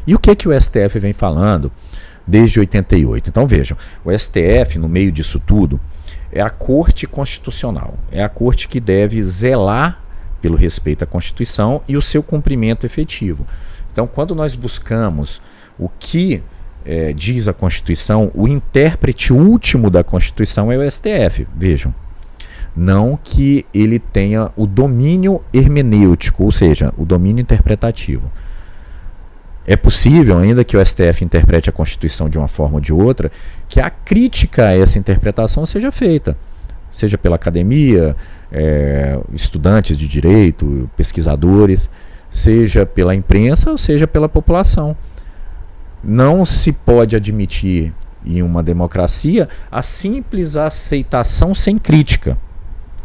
E o que o STF vem falando desde 88? Então vejam, o STF, no meio disso tudo, é a Corte Constitucional, é a Corte que deve zelar pelo respeito à Constituição e o seu cumprimento efetivo. Então, quando nós buscamos o que diz a Constituição, o intérprete último da Constituição é o STF, vejam. Não que ele tenha o domínio hermenêutico, ou seja, o domínio interpretativo. É possível, ainda que o STF interprete a Constituição de uma forma ou de outra, que a crítica a essa interpretação seja feita, seja pela academia, estudantes de direito, pesquisadores, seja pela imprensa ou seja pela população. Não se pode admitir em uma democracia a simples aceitação sem crítica.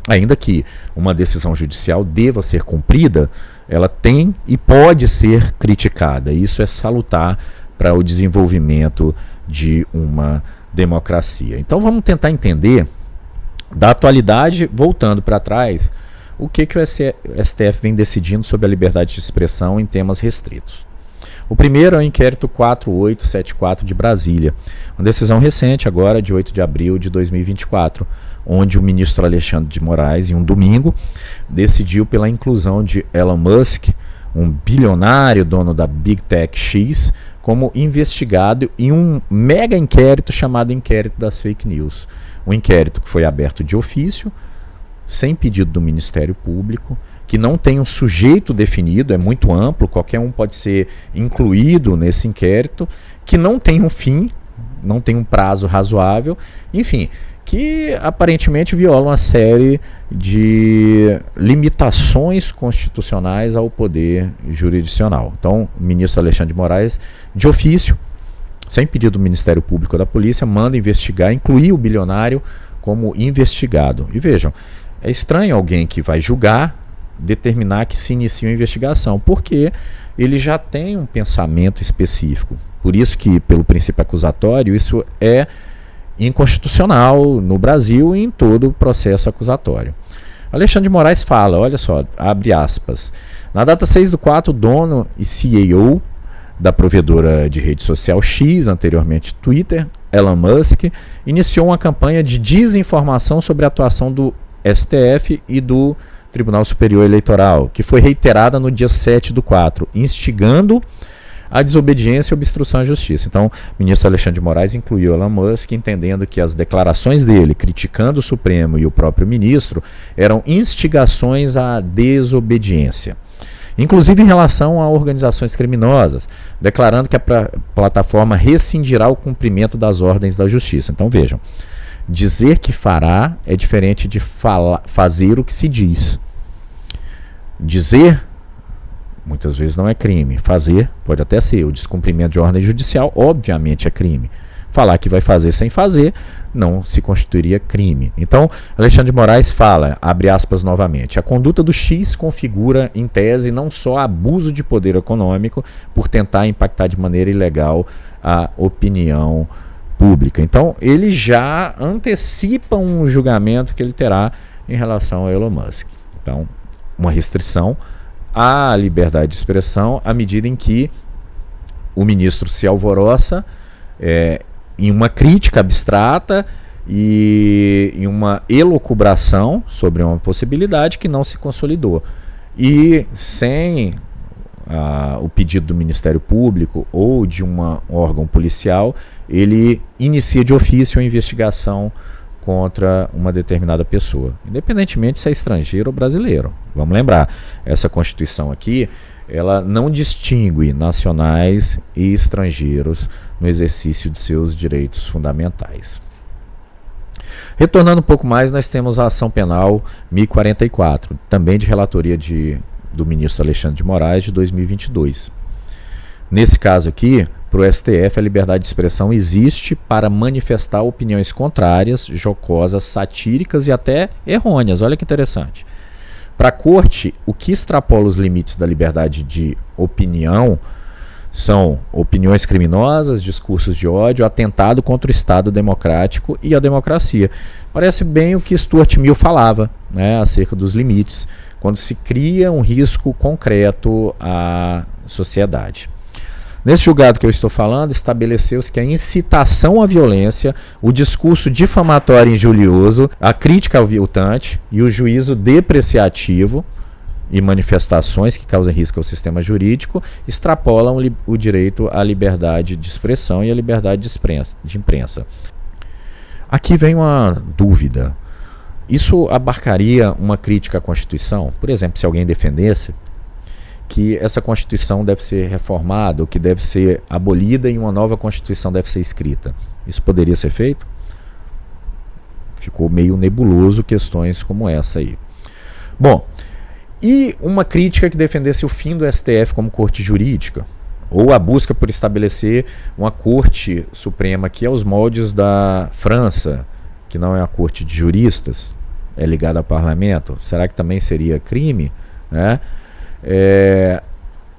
Ainda que uma decisão judicial deva ser cumprida, ela tem e pode ser criticada. Isso é salutar para o desenvolvimento de uma democracia. Então vamos tentar entender, da atualidade, voltando para trás, o que o STF vem decidindo sobre a liberdade de expressão em temas restritos. O primeiro é o inquérito 4874 de Brasília, uma decisão recente agora de 8 de abril de 2024, onde o ministro Alexandre de Moraes, em um domingo, decidiu pela inclusão de Elon Musk, um bilionário dono da Big Tech X, como investigado em um mega inquérito chamado Inquérito das Fake News. Um inquérito que foi aberto de ofício, sem pedido do Ministério Público, que não tem um sujeito definido, é muito amplo, qualquer um pode ser incluído nesse inquérito, que não tem um fim, não tem um prazo razoável, enfim, que aparentemente viola uma série de limitações constitucionais ao poder jurisdicional. Então, o ministro Alexandre de Moraes, de ofício, sem pedido do Ministério Público ou da Polícia, manda investigar, incluir o bilionário como investigado. E vejam, é estranho alguém que vai julgar determinar que se inicie uma investigação, porque ele já tem um pensamento específico. Por isso que, pelo princípio acusatório, isso é inconstitucional no Brasil e em todo o processo acusatório. Alexandre de Moraes fala, olha só, abre aspas, na data 6/4, o dono e CEO da provedora de rede social X, anteriormente Twitter, Elon Musk, iniciou uma campanha de desinformação sobre a atuação do STF e do Tribunal Superior Eleitoral, que foi reiterada no dia 7/4, instigando a desobediência e obstrução à justiça. Então, o ministro Alexandre de Moraes incluiu Elon Musk, entendendo que as declarações dele, criticando o Supremo e o próprio ministro, eram instigações à desobediência. Inclusive em relação a organizações criminosas, declarando que a plataforma rescindirá o cumprimento das ordens da justiça. Então, vejam, dizer que fará é diferente de fazer o que se diz. Dizer, muitas vezes não é crime. Fazer pode até ser. O descumprimento de ordem judicial, obviamente, é crime. Falar que vai fazer sem fazer não se constituiria crime. Então, Alexandre de Moraes fala, abre aspas novamente, a conduta do X configura, em tese, não só abuso de poder econômico por tentar impactar de maneira ilegal a opinião pública. Então, ele já antecipa um julgamento que ele terá em relação a Elon Musk. Então, uma restrição à liberdade de expressão à medida em que o ministro se alvoroça em uma crítica abstrata e em uma elucubração sobre uma possibilidade que não se consolidou. E sem o pedido do Ministério Público ou de um órgão policial, ele inicia de ofício a investigação contra uma determinada pessoa, independentemente se é estrangeiro ou brasileiro. Vamos lembrar, essa Constituição aqui, ela não distingue nacionais e estrangeiros no exercício de seus direitos fundamentais. Retornando um pouco mais, nós temos a ação penal 1044, também de relatoria do ministro Alexandre de Moraes, de 2022. Nesse caso aqui, para o STF, a liberdade de expressão existe para manifestar opiniões contrárias, jocosas, satíricas e até errôneas. Olha que interessante. Para a Corte, o que extrapola os limites da liberdade de opinião são opiniões criminosas, discursos de ódio, atentado contra o Estado democrático e a democracia. Parece bem o que Stuart Mill falava, né, acerca dos limites, quando se cria um risco concreto à sociedade. Nesse julgado que eu estou falando, estabeleceu-se que a incitação à violência, o discurso difamatório e injurioso, a crítica aviltante e o juízo depreciativo e manifestações que causam risco ao sistema jurídico extrapolam o direito à liberdade de expressão e à liberdade de imprensa. Aqui vem uma dúvida. Isso abarcaria uma crítica à Constituição? Por exemplo, se alguém defendesse que essa Constituição deve ser reformada ou que deve ser abolida e uma nova Constituição deve ser escrita. Isso poderia ser feito? Ficou meio nebuloso questões como essa aí. Bom, e uma crítica que defendesse o fim do STF como corte jurídica, ou a busca por estabelecer uma corte suprema que é aos moldes da França, que não é uma corte de juristas, é ligada ao parlamento, será que também seria crime? Né?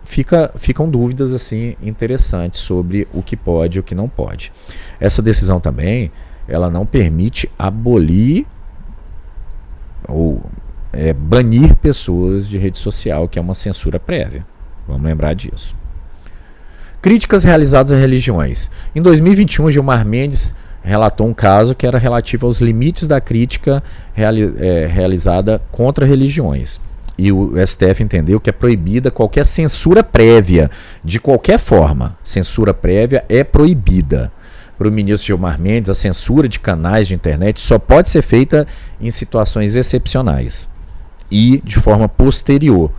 Ficam dúvidas assim interessantes sobre o que pode e o que não pode. Essa decisão também, ela não permite abolir ou banir pessoas de rede social, que é uma censura prévia. Vamos lembrar disso. Críticas realizadas a religiões. Em 2021, Gilmar Mendes relatou um caso que era relativo aos limites da crítica realizada contra religiões. E o STF entendeu que é proibida qualquer censura prévia, de qualquer forma. Censura prévia é proibida. Para o ministro Gilmar Mendes, a censura de canais de internet só pode ser feita em situações excepcionais e de forma posterior.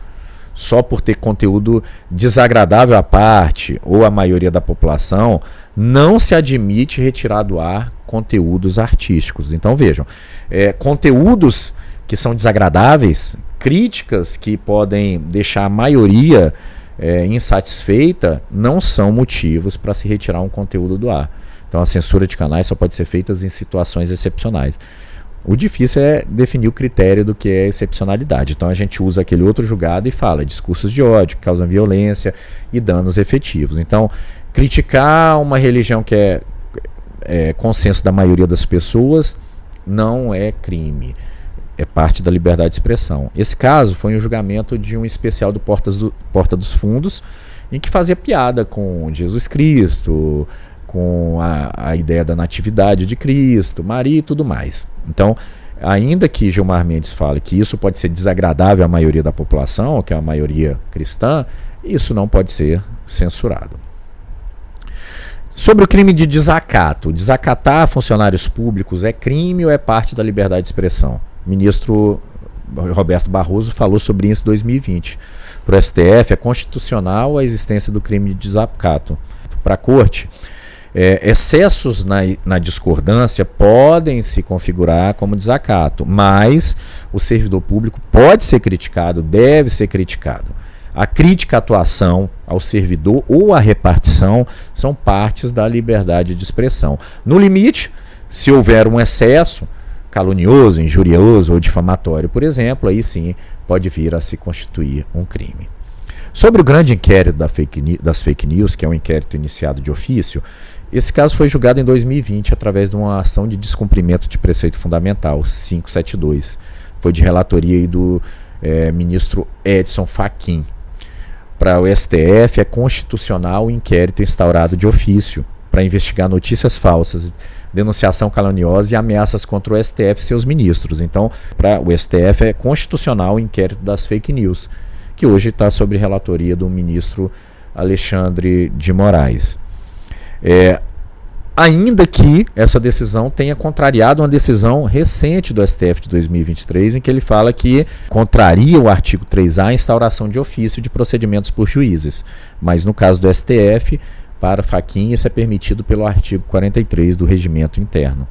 Só por ter conteúdo desagradável à parte ou à maioria da população, não se admite retirar do ar conteúdos artísticos. Então vejam, conteúdos que são desagradáveis, críticas que podem deixar a maioria insatisfeita, não são motivos para se retirar um conteúdo do ar. Então a censura de canais só pode ser feita em situações excepcionais. O difícil é definir o critério do que é excepcionalidade. Então a gente usa aquele outro julgado e fala discursos de ódio que causam violência e danos efetivos. Então, criticar uma religião que é consenso da maioria das pessoas não é crime. É parte da liberdade de expressão. Esse caso foi um julgamento de um especial do Porta dos Fundos, em que fazia piada com Jesus Cristo, com a ideia da natividade de Cristo, Maria e tudo mais. Então, ainda que Gilmar Mendes fale que isso pode ser desagradável à maioria da população, que é a maioria cristã, isso não pode ser censurado. Sobre o crime de desacato. Desacatar funcionários públicos é crime ou é parte da liberdade de expressão? O ministro Roberto Barroso falou sobre isso em 2020. Para o STF, é constitucional a existência do crime de desacato. Para a Corte, excessos na discordância podem se configurar como desacato, mas o servidor público pode ser criticado, deve ser criticado. A crítica à atuação, ao servidor ou à repartição são partes da liberdade de expressão. No limite, se houver um excesso calunioso, injurioso ou difamatório, por exemplo, aí sim pode vir a se constituir um crime. Sobre o grande inquérito das fake news, que é um inquérito iniciado de ofício, esse caso foi julgado em 2020 através de uma ação de descumprimento de preceito fundamental, 572. Foi de relatoria aí do ministro Edson Fachin. Para o STF, é constitucional o inquérito instaurado de ofício para investigar notícias falsas, denunciação caluniosa e ameaças contra o STF e seus ministros. Então, para o STF, é constitucional o inquérito das fake news, que hoje está sob relatoria do ministro Alexandre de Moraes. Ainda que essa decisão tenha contrariado uma decisão recente do STF de 2023, em que ele fala que contraria o artigo 3A a instauração de ofício de procedimentos por juízes. Mas no caso do STF, para Fachin, isso é permitido pelo artigo 43 do Regimento Interno.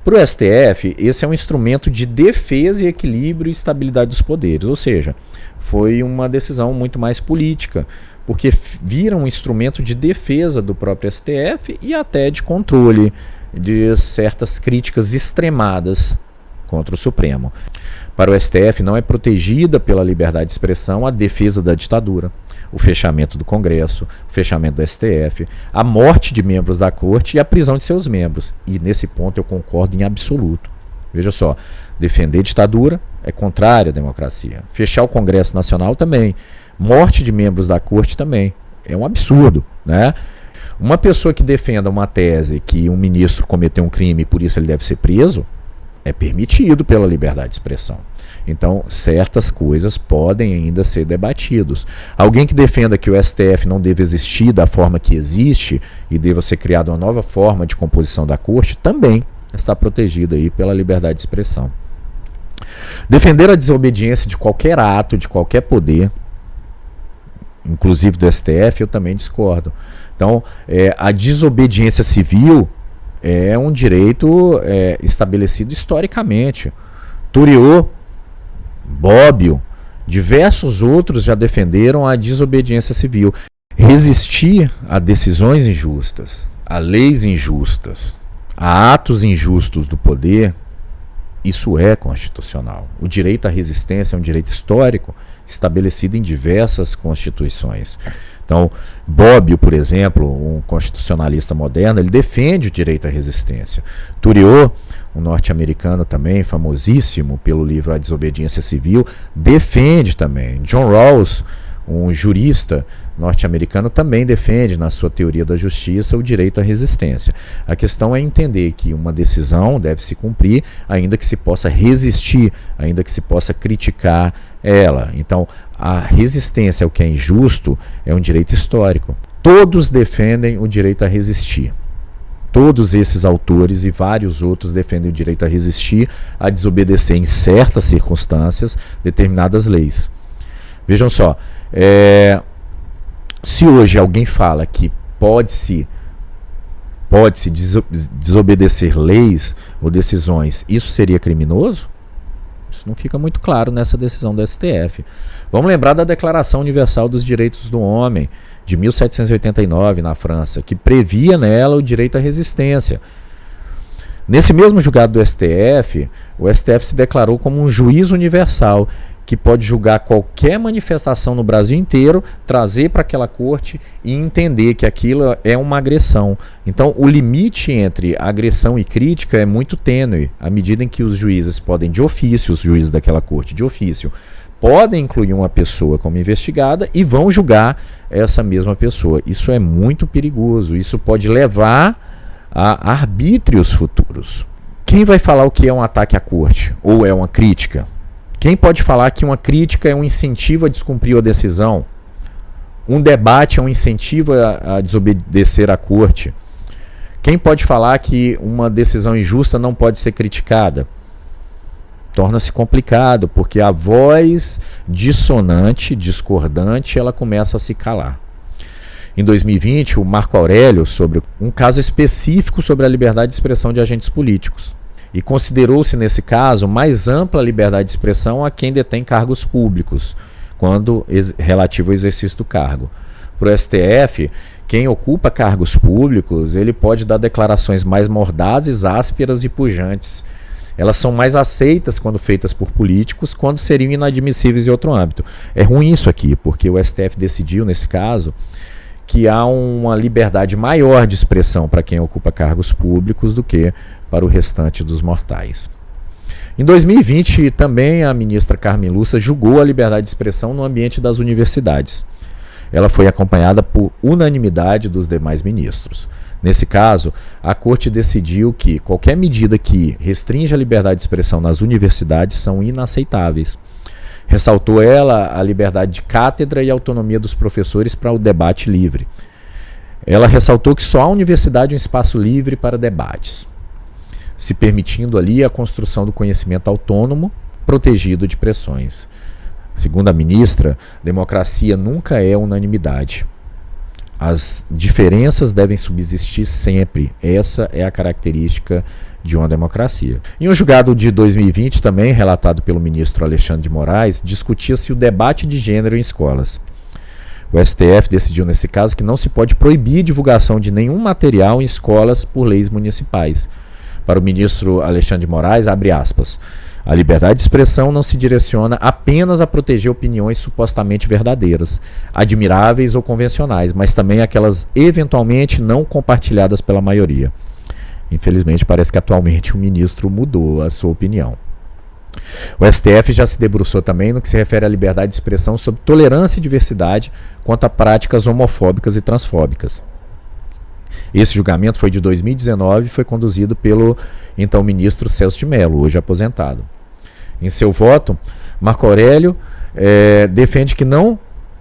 Para o STF, esse é um instrumento de defesa e equilíbrio e estabilidade dos poderes, ou seja, foi uma decisão muito mais política, porque vira um instrumento de defesa do próprio STF e até de controle de certas críticas extremadas contra o Supremo. Para o STF, não é protegida pela liberdade de expressão a defesa da ditadura, o fechamento do Congresso, o fechamento do STF, a morte de membros da Corte e a prisão de seus membros. E nesse ponto eu concordo em absoluto. Veja só, defender ditadura é contrário à democracia. Fechar o Congresso Nacional também. Morte de membros da Corte também É um absurdo, né? Uma pessoa que defenda uma tese que um ministro cometeu um crime e por isso ele deve ser preso, é permitido pela liberdade de expressão. Então, certas coisas podem ainda ser debatidas. Alguém que defenda que o STF não deve existir da forma que existe e deva ser criada uma nova forma de composição da corte, também está protegido aí pela liberdade de expressão. Defender a desobediência de qualquer ato, de qualquer poder, inclusive do STF, eu também discordo. Então, a desobediência civil é um direito estabelecido historicamente. Thuriot, Bobbio, diversos outros já defenderam a desobediência civil. Resistir a decisões injustas, a leis injustas, a atos injustos do poder, isso é constitucional. O direito à resistência é um direito histórico estabelecido em diversas constituições. Então, Bobbio, por exemplo, um constitucionalista moderno, ele defende o direito à resistência. Thuriot, um norte-americano também, famosíssimo pelo livro A Desobediência Civil, defende também. John Rawls, um jurista norte-americano, também defende na sua teoria da justiça o direito à resistência. A questão é entender que uma decisão deve se cumprir, ainda que se possa resistir, ainda que se possa criticar ela. Então, a resistência ao que é injusto é um direito histórico. Todos defendem o direito a resistir. Todos esses autores e vários outros defendem o direito a resistir, a desobedecer em certas circunstâncias determinadas leis. Vejam só, se hoje alguém fala que pode-se desobedecer leis ou decisões, isso seria criminoso? Isso não fica muito claro nessa decisão do STF. Vamos lembrar da Declaração Universal dos Direitos do Homem, de 1789, na França, que previa nela o direito à resistência. Nesse mesmo julgado do STF, o STF se declarou como um juiz universal, que pode julgar qualquer manifestação no Brasil inteiro, trazer para aquela corte e entender que aquilo é uma agressão. Então, o limite entre agressão e crítica é muito tênue, à medida em que os juízes podem, de ofício, os juízes daquela corte, de ofício, podem incluir uma pessoa como investigada e vão julgar essa mesma pessoa. Isso é muito perigoso, isso pode levar a arbítrios futuros. Quem vai falar o que é um ataque à corte ou é uma crítica? Quem pode falar que uma crítica é um incentivo a descumprir a decisão? Um debate é um incentivo a desobedecer à corte? Quem pode falar que uma decisão injusta não pode ser criticada? Torna-se complicado, porque a voz dissonante, discordante, ela começa a se calar. Em 2020, o Marco Aurélio, sobre um caso específico sobre a liberdade de expressão de agentes políticos. E considerou-se, nesse caso, mais ampla liberdade de expressão a quem detém cargos públicos, quando relativo ao exercício do cargo. Para o STF, quem ocupa cargos públicos, ele pode dar declarações mais mordazes, ásperas e pujantes. Elas são mais aceitas quando feitas por políticos, quando seriam inadmissíveis em outro âmbito. É ruim isso aqui, porque o STF decidiu, nesse caso, que há uma liberdade maior de expressão para quem ocupa cargos públicos do que para o restante dos mortais. Em 2020, também a ministra Carmen Lúcia julgou a liberdade de expressão no ambiente das universidades. Ela foi acompanhada por unanimidade dos demais ministros. Nesse caso, a Corte decidiu que qualquer medida que restringe a liberdade de expressão nas universidades são inaceitáveis. Ressaltou ela a liberdade de cátedra e a autonomia dos professores para o debate livre. Ela ressaltou que só a universidade é um espaço livre para debates, se permitindo ali a construção do conhecimento autônomo, protegido de pressões. Segundo a ministra, democracia nunca é unanimidade. As diferenças devem subsistir sempre. Essa é a característica de uma democracia. Em um julgado de 2020, também relatado pelo ministro Alexandre de Moraes, discutia-se o debate de gênero em escolas. O STF decidiu nesse caso que não se pode proibir divulgação de nenhum material em escolas por leis municipais. Para o ministro Alexandre de Moraes, abre aspas, a liberdade de expressão não se direciona apenas a proteger opiniões supostamente verdadeiras, admiráveis ou convencionais, mas também aquelas eventualmente não compartilhadas pela maioria. Infelizmente, parece que atualmente o ministro mudou a sua opinião. O STF já se debruçou também no que se refere à liberdade de expressão sobre tolerância e diversidade quanto a práticas homofóbicas e transfóbicas. Esse julgamento foi de 2019 e foi conduzido pelo então ministro Celso de Mello, hoje aposentado. Em seu voto, Marco Aurélio defende que não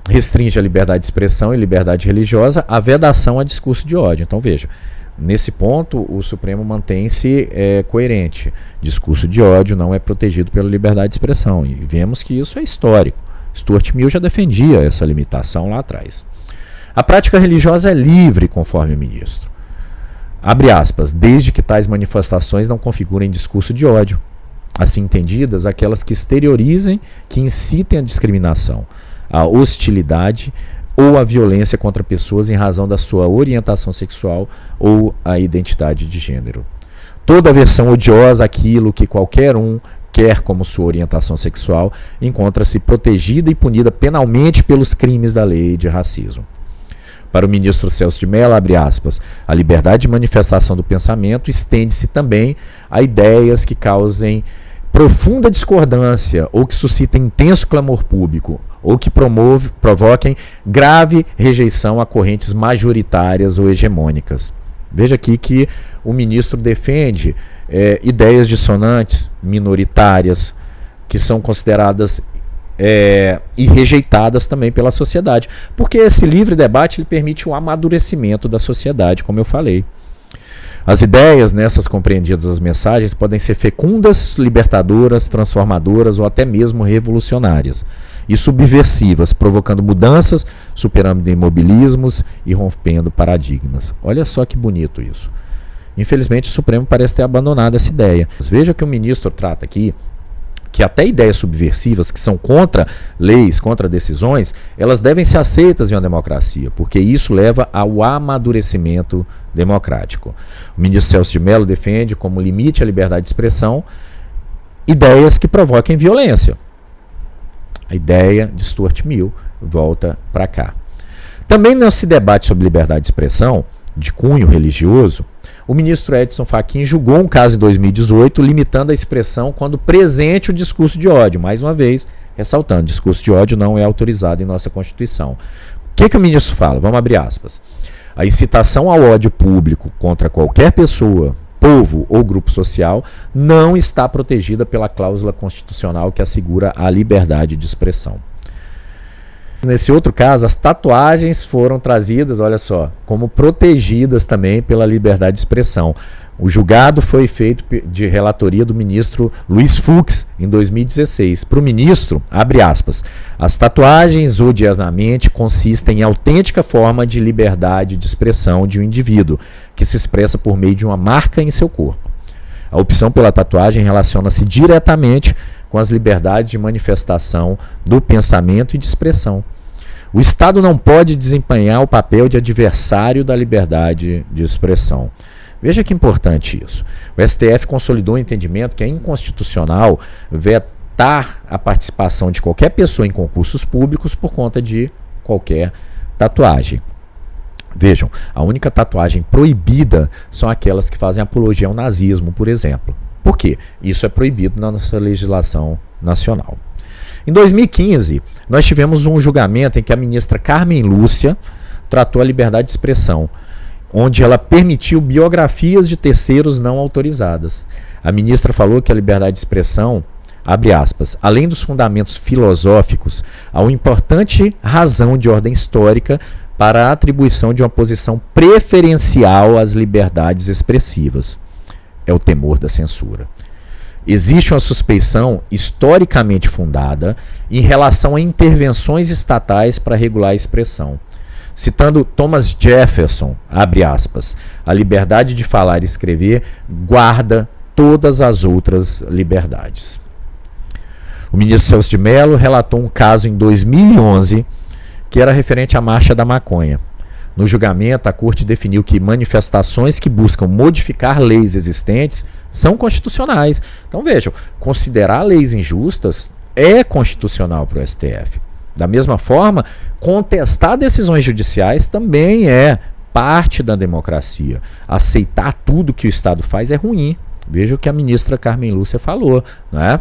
restringe a liberdade de expressão e liberdade religiosa a vedação a discurso de ódio. Então veja, nesse ponto o Supremo mantém-se coerente. Discurso de ódio não é protegido pela liberdade de expressão e vemos que isso é histórico. Stuart Mill já defendia essa limitação lá atrás. A prática religiosa é livre, conforme o ministro. Abre aspas, desde que tais manifestações não configurem discurso de ódio. Assim entendidas, aquelas que exteriorizem, que incitem a discriminação, a hostilidade ou a violência contra pessoas em razão da sua orientação sexual ou a identidade de gênero. Toda aversão odiosa àquilo que qualquer um quer como sua orientação sexual encontra-se protegida e punida penalmente pelos crimes da lei de racismo. Para o ministro Celso de Mello, abre aspas, a liberdade de manifestação do pensamento estende-se também a ideias que causem profunda discordância ou que suscitem intenso clamor público ou que provoquem grave rejeição a correntes majoritárias ou hegemônicas. Veja aqui que o ministro defende ideias dissonantes, minoritárias, que são consideradas e rejeitadas também pela sociedade. Porque esse livre debate ele permite o amadurecimento da sociedade, como eu falei. As ideias, nessas compreendidas as mensagens, podem ser fecundas, libertadoras, transformadoras ou até mesmo revolucionárias e subversivas, provocando mudanças, superando imobilismos e rompendo paradigmas. Olha só que bonito isso. Infelizmente o Supremo parece ter abandonado essa ideia. Veja que o ministro trata aqui que até ideias subversivas que são contra leis, contra decisões, elas devem ser aceitas em uma democracia, porque isso leva ao amadurecimento democrático. O ministro Celso de Mello defende como limite à liberdade de expressão ideias que provoquem violência. A ideia de Stuart Mill volta para cá. Também não se debate sobre liberdade de expressão de cunho religioso. O ministro Edson Fachin julgou um caso em 2018 limitando a expressão quando presente o discurso de ódio. Mais uma vez, ressaltando, discurso de ódio não é autorizado em nossa Constituição. O que o ministro fala? Vamos abrir aspas. A incitação ao ódio público contra qualquer pessoa, povo ou grupo social não está protegida pela cláusula constitucional que assegura a liberdade de expressão. Nesse outro caso, as tatuagens foram trazidas, olha só, como protegidas também pela liberdade de expressão. O julgado foi feito de relatoria do ministro Luiz Fux, em 2016. Para o ministro, abre aspas, as tatuagens odiernamente consistem em autêntica forma de liberdade de expressão de um indivíduo, que se expressa por meio de uma marca em seu corpo. A opção pela tatuagem relaciona-se diretamente com as liberdades de manifestação do pensamento e de expressão. O Estado não pode desempenhar o papel de adversário da liberdade de expressão. Veja que importante isso. O STF consolidou o entendimento que é inconstitucional vetar a participação de qualquer pessoa em concursos públicos por conta de qualquer tatuagem. Vejam, a única tatuagem proibida são aquelas que fazem apologia ao nazismo, por exemplo. Por quê? Isso é proibido na nossa legislação nacional. Em 2015, nós tivemos um julgamento em que a ministra Carmen Lúcia tratou a liberdade de expressão, onde ela permitiu biografias de terceiros não autorizadas. A ministra falou que a liberdade de expressão, abre aspas, além dos fundamentos filosóficos, há uma importante razão de ordem histórica para a atribuição de uma posição preferencial às liberdades expressivas. É o temor da censura. Existe uma suspeição historicamente fundada em relação a intervenções estatais para regular a expressão. Citando Thomas Jefferson, abre aspas, a liberdade de falar e escrever guarda todas as outras liberdades. O ministro Celso de Mello relatou um caso em 2011 que era referente à Marcha da Maconha. No julgamento, a Corte definiu que manifestações que buscam modificar leis existentes são constitucionais. Então vejam, considerar leis injustas é constitucional para o STF. Da mesma forma, contestar decisões judiciais também é parte da democracia. Aceitar tudo que o Estado faz é ruim. Veja o que a ministra Carmen Lúcia falou, né?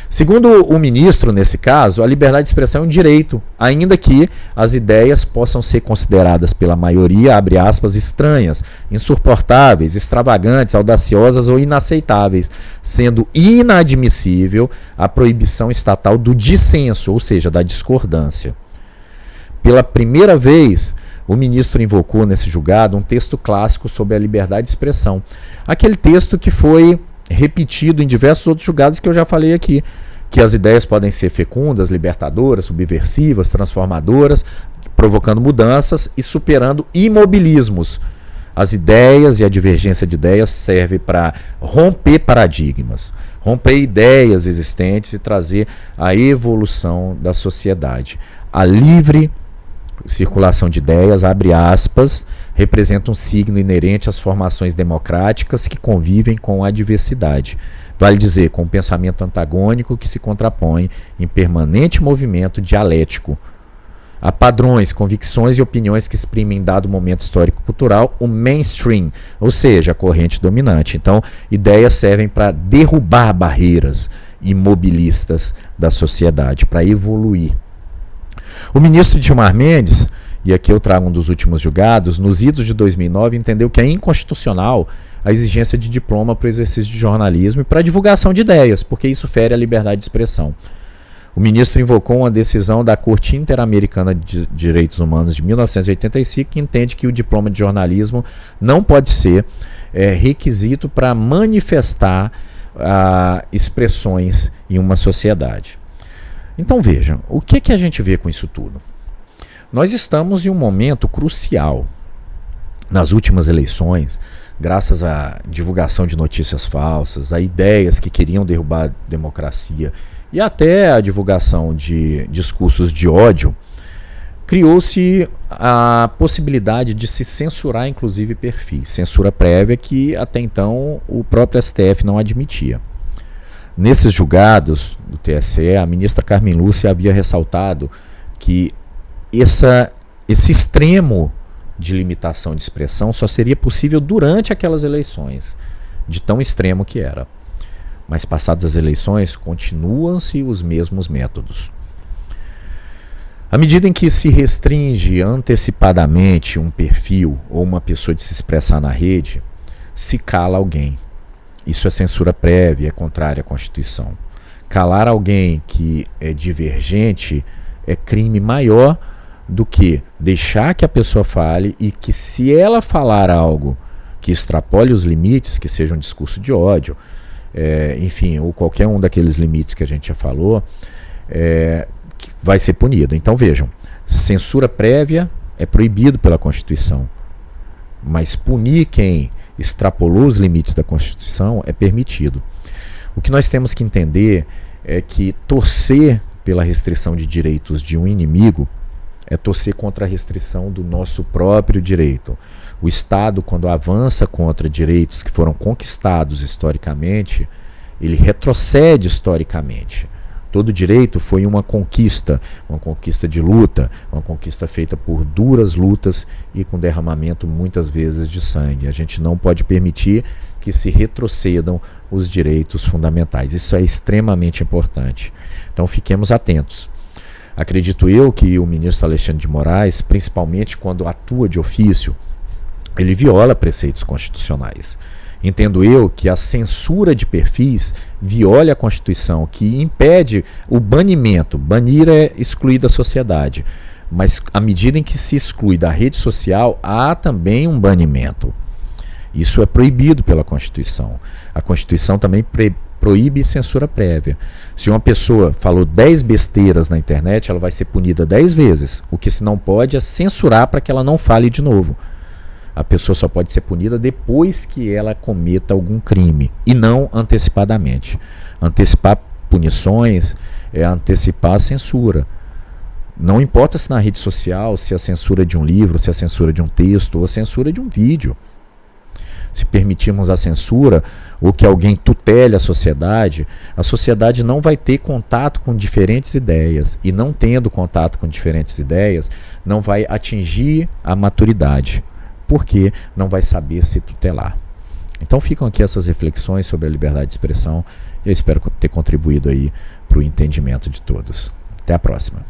Segundo o ministro, nesse caso, a liberdade de expressão é um direito, ainda que as ideias possam ser consideradas pela maioria, abre aspas, estranhas, insuportáveis, extravagantes, audaciosas ou inaceitáveis, sendo inadmissível a proibição estatal do dissenso, ou seja, da discordância. Pela primeira vez, o ministro invocou nesse julgado um texto clássico sobre a liberdade de expressão. Aquele texto que foi repetido em diversos outros julgados que eu já falei aqui, que as ideias podem ser fecundas, libertadoras, subversivas, transformadoras, provocando mudanças e superando imobilismos. As ideias e a divergência de ideias servem para romper paradigmas, romper ideias existentes e trazer a evolução da sociedade. A livre circulação de ideias, abre aspas, representa um signo inerente às formações democráticas que convivem com a diversidade. Vale dizer, com um pensamento antagônico que se contrapõe em permanente movimento dialético. Há padrões, convicções e opiniões que exprimem em dado momento histórico-cultural o mainstream, ou seja, a corrente dominante. Então, ideias servem para derrubar barreiras imobilistas da sociedade, para evoluir. O ministro Gilmar Mendes, e aqui eu trago um dos últimos julgados, nos idos de 2009, entendeu que é inconstitucional a exigência de diploma para o exercício de jornalismo e para a divulgação de ideias, porque isso fere a liberdade de expressão. O ministro invocou uma decisão da Corte Interamericana de Direitos Humanos de 1985, que entende que o diploma de jornalismo não pode ser requisito para manifestar expressões em uma sociedade. Então vejam, o que a gente vê com isso tudo? Nós estamos em um momento crucial. Nas últimas eleições, graças à divulgação de notícias falsas, a ideias que queriam derrubar a democracia e até a divulgação de discursos de ódio, criou-se a possibilidade de se censurar inclusive perfis, censura prévia que até então o próprio STF não admitia. Nesses julgados do TSE, a ministra Carmen Lúcia havia ressaltado que esse extremo de limitação de expressão só seria possível durante aquelas eleições, de tão extremo que era. Mas passadas as eleições, continuam-se os mesmos métodos. À medida em que se restringe antecipadamente um perfil ou uma pessoa de se expressar na rede, se cala alguém. Isso é censura prévia, é contrária à Constituição. Calar alguém que é divergente é crime maior do que deixar que a pessoa fale e que, se ela falar algo que extrapole os limites, que seja um discurso de ódio, enfim, ou qualquer um daqueles limites que a gente já falou, vai ser punido. Então vejam, censura prévia é proibido pela Constituição, mas punir quem extrapolou os limites da Constituição é permitido. O que nós temos que entender é que torcer pela restrição de direitos de um inimigo é torcer contra a restrição do nosso próprio direito. O Estado, quando avança contra direitos que foram conquistados historicamente, ele retrocede historicamente. Todo direito foi uma conquista de luta, uma conquista feita por duras lutas e com derramamento muitas vezes de sangue. A gente não pode permitir que se retrocedam os direitos fundamentais. Isso é extremamente importante. Então fiquemos atentos. Acredito eu que o ministro Alexandre de Moraes, principalmente quando atua de ofício, ele viola preceitos constitucionais. Entendo eu que a censura de perfis viola a Constituição, que impede o banimento. Banir é excluir da sociedade. Mas à medida em que se exclui da rede social, há também um banimento. Isso é proibido pela Constituição. A Constituição também proíbe censura prévia. Se uma pessoa falou 10 besteiras na internet, ela vai ser punida 10 vezes. O que se não pode é censurar para que ela não fale de novo. A pessoa só pode ser punida depois que ela cometa algum crime, e não antecipadamente. Antecipar punições é antecipar a censura. Não importa se na rede social, se a censura de um livro, se a censura de um texto, ou a censura de um vídeo. Se permitirmos a censura, ou que alguém tutele a sociedade não vai ter contato com diferentes ideias. E não tendo contato com diferentes ideias, não vai atingir a maturidade. Porque não vai saber se tutelar. Então ficam aqui essas reflexões sobre a liberdade de expressão. Eu espero ter contribuído aí para o entendimento de todos. Até a próxima.